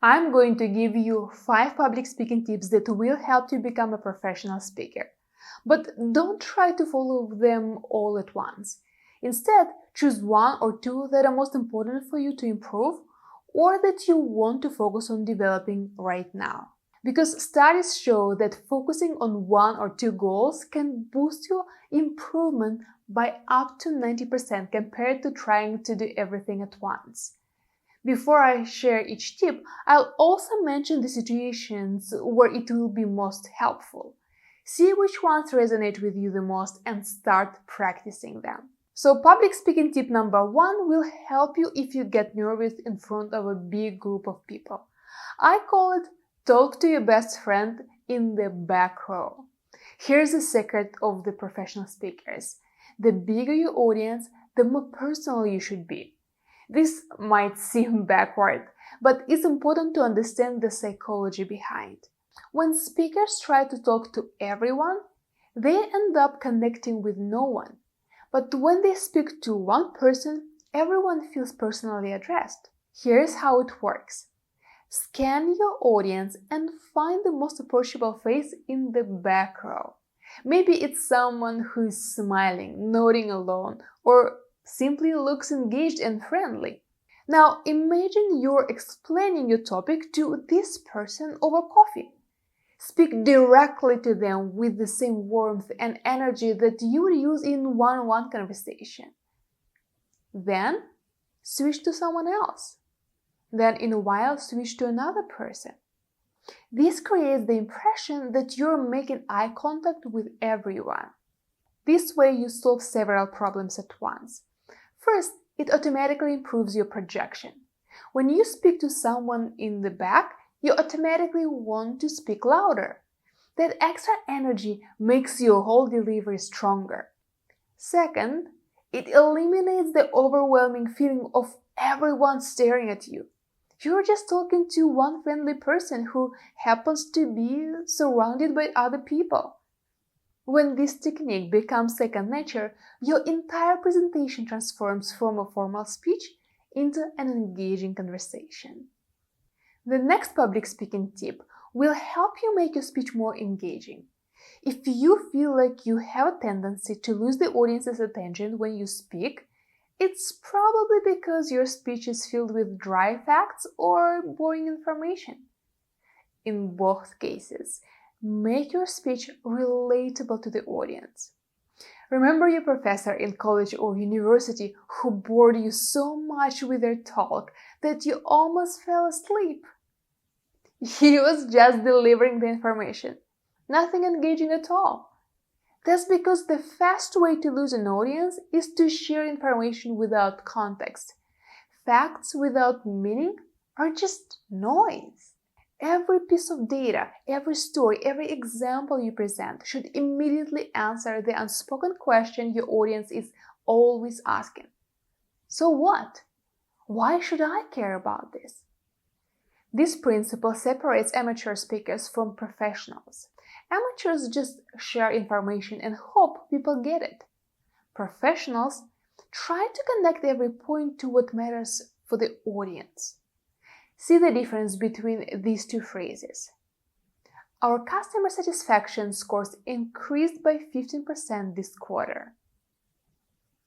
I'm going to give you 5 public speaking tips that will help you become a professional speaker. But don't try to follow them all at once. Instead, choose 1 or 2 that are most important for you to improve or that you want to focus on developing right now. Because studies show that focusing on 1 or 2 goals can boost your improvement by up to 90% compared to trying to do everything at once. Before I share each tip, I'll also mention the situations where it will be most helpful. See which ones resonate with you the most and start practicing them. So public speaking tip number 1 will help you if you get nervous in front of a big group of people. I call it talk to your best friend in the back row. Here's the secret of the professional speakers. The bigger your audience, the more personal you should be. This might seem backward, but it's important to understand the psychology behind. When speakers try to talk to everyone, they end up connecting with no one. But when they speak to one person, everyone feels personally addressed. Here's how it works. Scan your audience and find the most approachable face in the back row. Maybe it's someone who is smiling, nodding along, or simply looks engaged and friendly. Now imagine you're explaining your topic to this person over coffee. Speak directly to them with the same warmth and energy that you would use in one-on-one conversation. Then switch to someone else. Then in a while switch to another person. This creates the impression that you're making eye contact with everyone. This way you solve several problems at once. First, it automatically improves your projection. When you speak to someone in the back, you automatically want to speak louder. That extra energy makes your whole delivery stronger. Second, it eliminates the overwhelming feeling of everyone staring at you. You're just talking to one friendly person who happens to be surrounded by other people. When this technique becomes second nature, your entire presentation transforms from a formal speech into an engaging conversation. The next public speaking tip will help you make your speech more engaging. If you feel like you have a tendency to lose the audience's attention when you speak, it's probably because your speech is filled with dry facts or boring information. In both cases, make your speech relatable to the audience. Remember your professor in college or university who bored you so much with their talk that you almost fell asleep? He was just delivering the information, nothing engaging at all. That's because the fast way to lose an audience is to share information without context. Facts without meaning are just noise. Every piece of data, every story, every example you present should immediately answer the unspoken question your audience is always asking. So what? Why should I care about this? This principle separates amateur speakers from professionals. Amateurs just share information and hope people get it. Professionals try to connect every point to what matters for the audience. See the difference between these two phrases. Our customer satisfaction scores increased by 15% this quarter.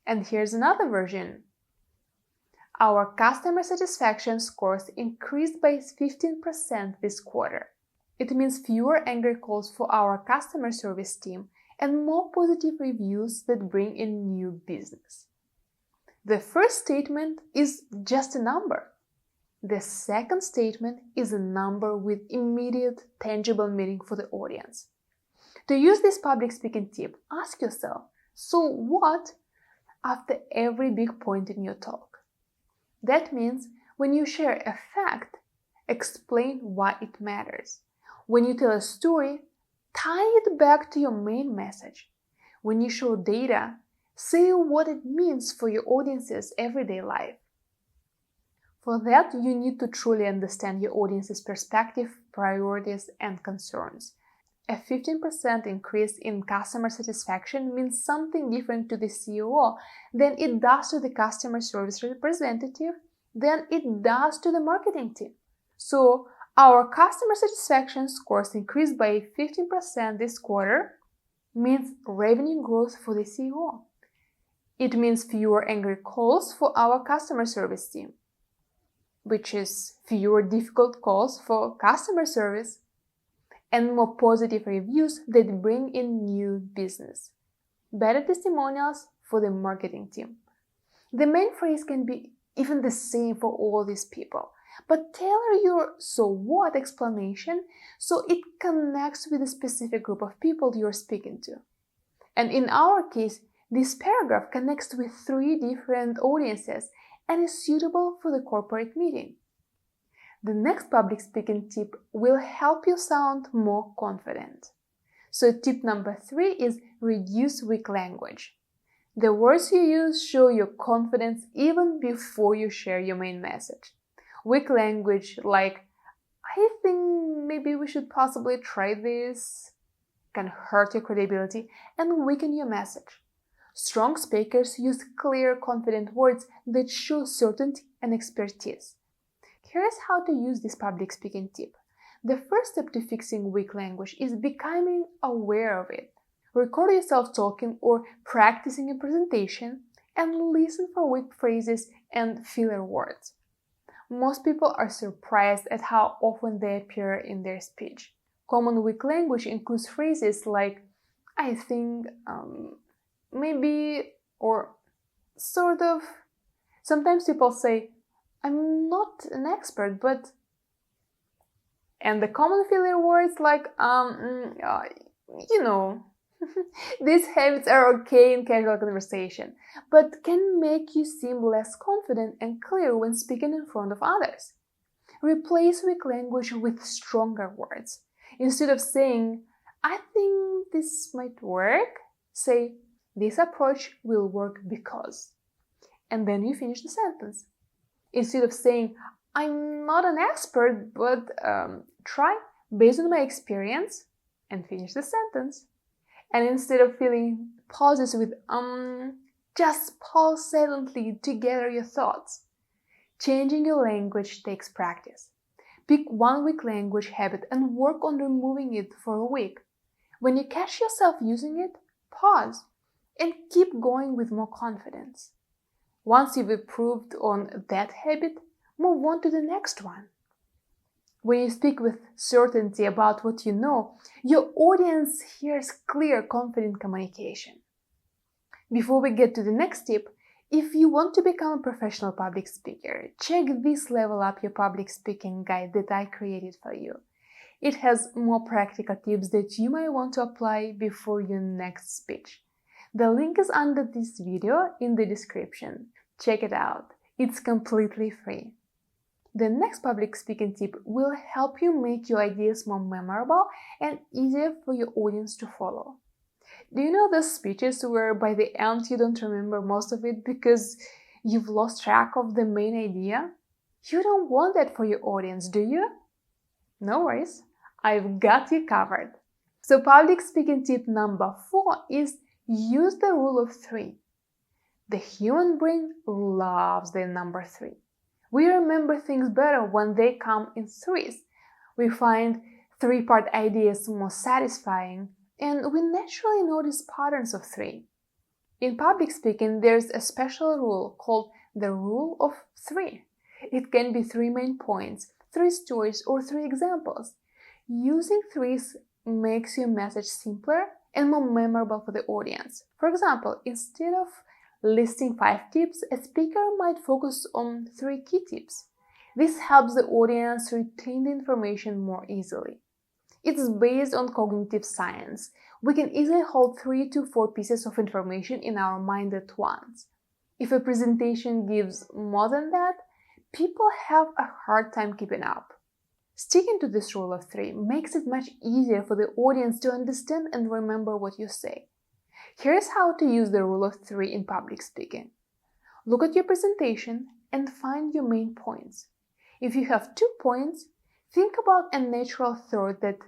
And here's another version. Our customer satisfaction scores increased by 15% this quarter. It means fewer angry calls for our customer service team and more positive reviews that bring in new business. The first statement is just a number. The second statement is a number with immediate, tangible meaning for the audience. To use this public speaking tip, ask yourself, so what? After every big point in your talk. That means when you share a fact, explain why it matters. When you tell a story, tie it back to your main message. When you show data, say what it means for your audience's everyday life. For that, you need to truly understand your audience's perspective, priorities, and concerns. A 15% increase in customer satisfaction means something different to the CEO than it does to the customer service representative, than it does to the marketing team. So our customer satisfaction scores increased by 15% this quarter, means revenue growth for the CEO. It means fewer angry calls for our customer service team, which is fewer difficult calls for customer service, and more positive reviews that bring in new business. Better testimonials for the marketing team. The main phrase can be even the same for all these people, but tailor your so what explanation so it connects with a specific group of people you're speaking to. And in our case, this paragraph connects with 3 different audiences and is suitable for the corporate meeting. The next public speaking tip will help you sound more confident. So tip number 3 is reduce weak language. The words you use show your confidence even before you share your main message. Weak language like, I think maybe we should possibly try this, can hurt your credibility and weaken your message. Strong speakers use clear, confident words that show certainty and expertise. Here's how to use this public speaking tip. The first step to fixing weak language is becoming aware of it. Record yourself talking or practicing a presentation and listen for weak phrases and filler words. Most people are surprised at how often they appear in their speech. Common weak language includes phrases like, I think, maybe, or sort of. Sometimes people say, I'm not an expert, but... And the common filler words like, These habits are okay in casual conversation, but can make you seem less confident and clear when speaking in front of others. Replace weak language with stronger words. Instead of saying, I think this might work, say, this approach will work because. And then you finish the sentence. Instead of saying, I'm not an expert, but try based on my experience, and finish the sentence. And instead of filling pauses with just pause silently to gather your thoughts. Changing your language takes practice. Pick one weak language habit and work on removing it for a week. When you catch yourself using it, pause and keep going with more confidence. Once you've improved on that habit, move on to the next one. When you speak with certainty about what you know, your audience hears clear, confident communication. Before we get to the next tip, if you want to become a professional public speaker, check this Level Up Your Public Speaking guide that I created for you. It has more practical tips that you might want to apply before your next speech. The link is under this video in the description. Check it out. It's completely free. The next public speaking tip will help you make your ideas more memorable and easier for your audience to follow. Do you know those speeches where by the end you don't remember most of it because you've lost track of the main idea? You don't want that for your audience, do you? No worries, I've got you covered. So public speaking tip number 4 is use the rule of 3. The human brain loves the number 3. We remember things better when they come in 3s. We find 3-part ideas more satisfying, and we naturally notice patterns of 3. In public speaking, there's a special rule called the rule of 3. It can be 3 main points, 3 stories, or 3 examples. Using 3s makes your message simpler and more memorable for the audience. For example, instead of listing 5 tips, a speaker might focus on 3 key tips. This helps the audience retain the information more easily. It's based on cognitive science. We can easily hold 3 to 4 pieces of information in our mind at once. If a presentation gives more than that, people have a hard time keeping up. Sticking to this rule of 3 makes it much easier for the audience to understand and remember what you say. Here's how to use the rule of 3 in public speaking. Look at your presentation and find your main points. If you have 2 points, think about a natural third that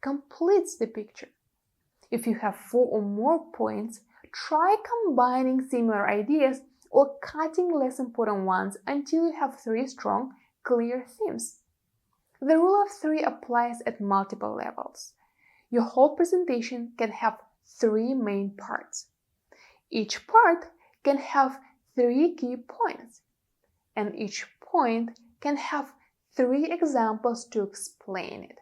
completes the picture. If you have 4 or more points, try combining similar ideas or cutting less important ones until you have 3 strong, clear themes. The rule of 3 applies at multiple levels. Your whole presentation can have 3 main parts. Each part can have 3 key points, and each point can have 3 examples to explain it.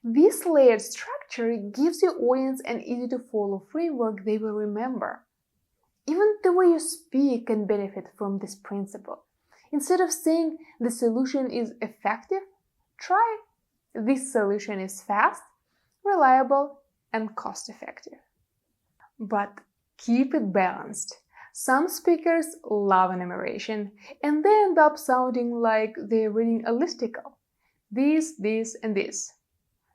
This layered structure gives your audience an easy-to-follow framework they will remember. Even the way you speak can benefit from this principle. Instead of saying the solution is effective, try this solution is fast, reliable, and cost-effective. But keep it balanced. Some speakers love enumeration, and they end up sounding like they're reading a listicle. This, and this.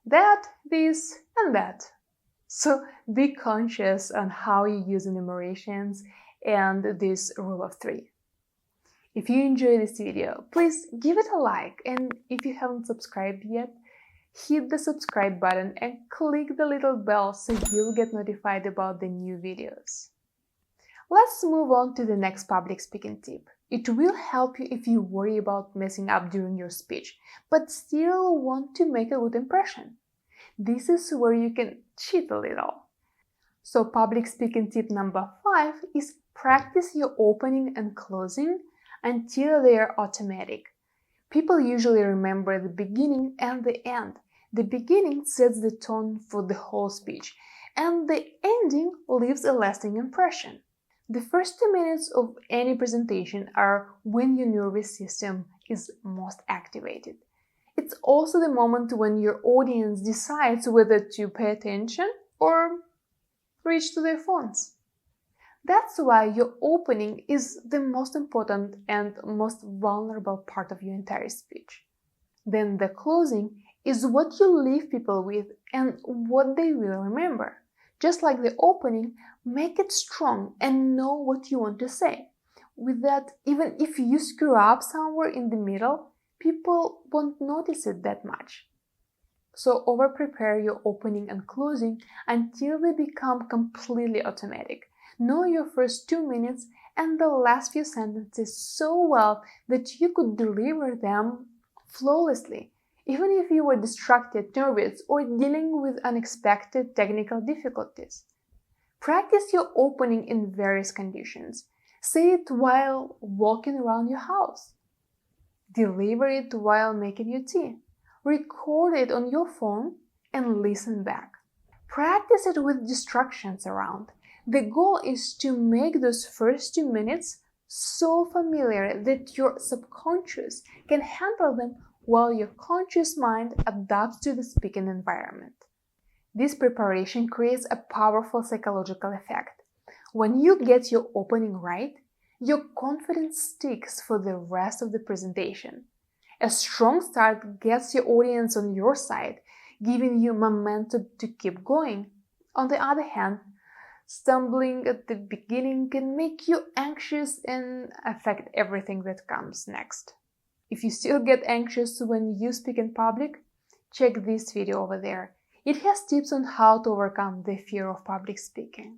That, this, and that. So be conscious on how you use enumerations and this rule of 3. If you enjoyed this video, please give it a like, and if you haven't subscribed yet, hit the subscribe button and click the little bell so you'll get notified about the new videos. Let's move on to the next public speaking tip. It will help you if you worry about messing up during your speech, but still want to make a good impression. This is where you can cheat a little. So public speaking tip number 5 is practice your opening and closing until they are automatic. People usually remember the beginning and the end. The beginning sets the tone for the whole speech, and the ending leaves a lasting impression. The first 2 minutes of any presentation are when your nervous system is most activated. It's also the moment when your audience decides whether to pay attention or reach to their phones. That's why your opening is the most important and most vulnerable part of your entire speech. Then the closing is what you leave people with and what they will remember. Just like the opening, make it strong and know what you want to say. With that, even if you screw up somewhere in the middle, people won't notice it that much. So over-prepare your opening and closing until they become completely automatic. Know your first 2 minutes and the last few sentences so well that you could deliver them flawlessly, even if you were distracted, nervous, or dealing with unexpected technical difficulties. Practice your opening in various conditions. Say it while walking around your house. Deliver it while making your tea. Record it on your phone and listen back. Practice it with distractions around. The goal is to make those first 2 minutes so familiar that your subconscious can handle them while your conscious mind adapts to the speaking environment. This preparation creates a powerful psychological effect. When you get your opening right, your confidence sticks for the rest of the presentation. A strong start gets your audience on your side, giving you momentum to keep going. On the other hand, stumbling at the beginning can make you anxious and affect everything that comes next. If you still get anxious when you speak in public, check this video over there. It has tips on how to overcome the fear of public speaking.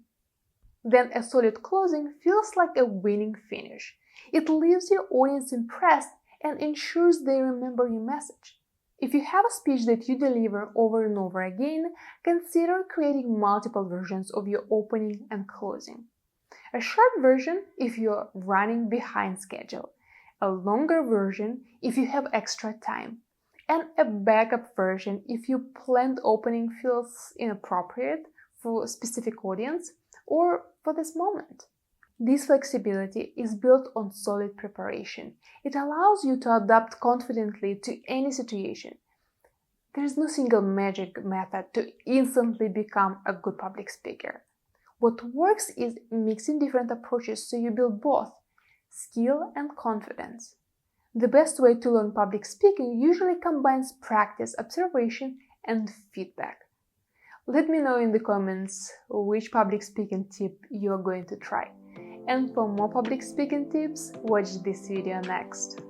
Then a solid closing feels like a winning finish. It leaves your audience impressed and ensures they remember your message. If you have a speech that you deliver over and over again, consider creating multiple versions of your opening and closing. A short version if you're running behind schedule, a longer version if you have extra time, and a backup version if your planned opening feels inappropriate for a specific audience or for this moment. This flexibility is built on solid preparation. It allows you to adapt confidently to any situation. There is no single magic method to instantly become a good public speaker. What works is mixing different approaches so you build both skill and confidence. The best way to learn public speaking usually combines practice, observation, and feedback. Let me know in the comments which public speaking tip you are going to try. And for more public speaking tips, watch this video next.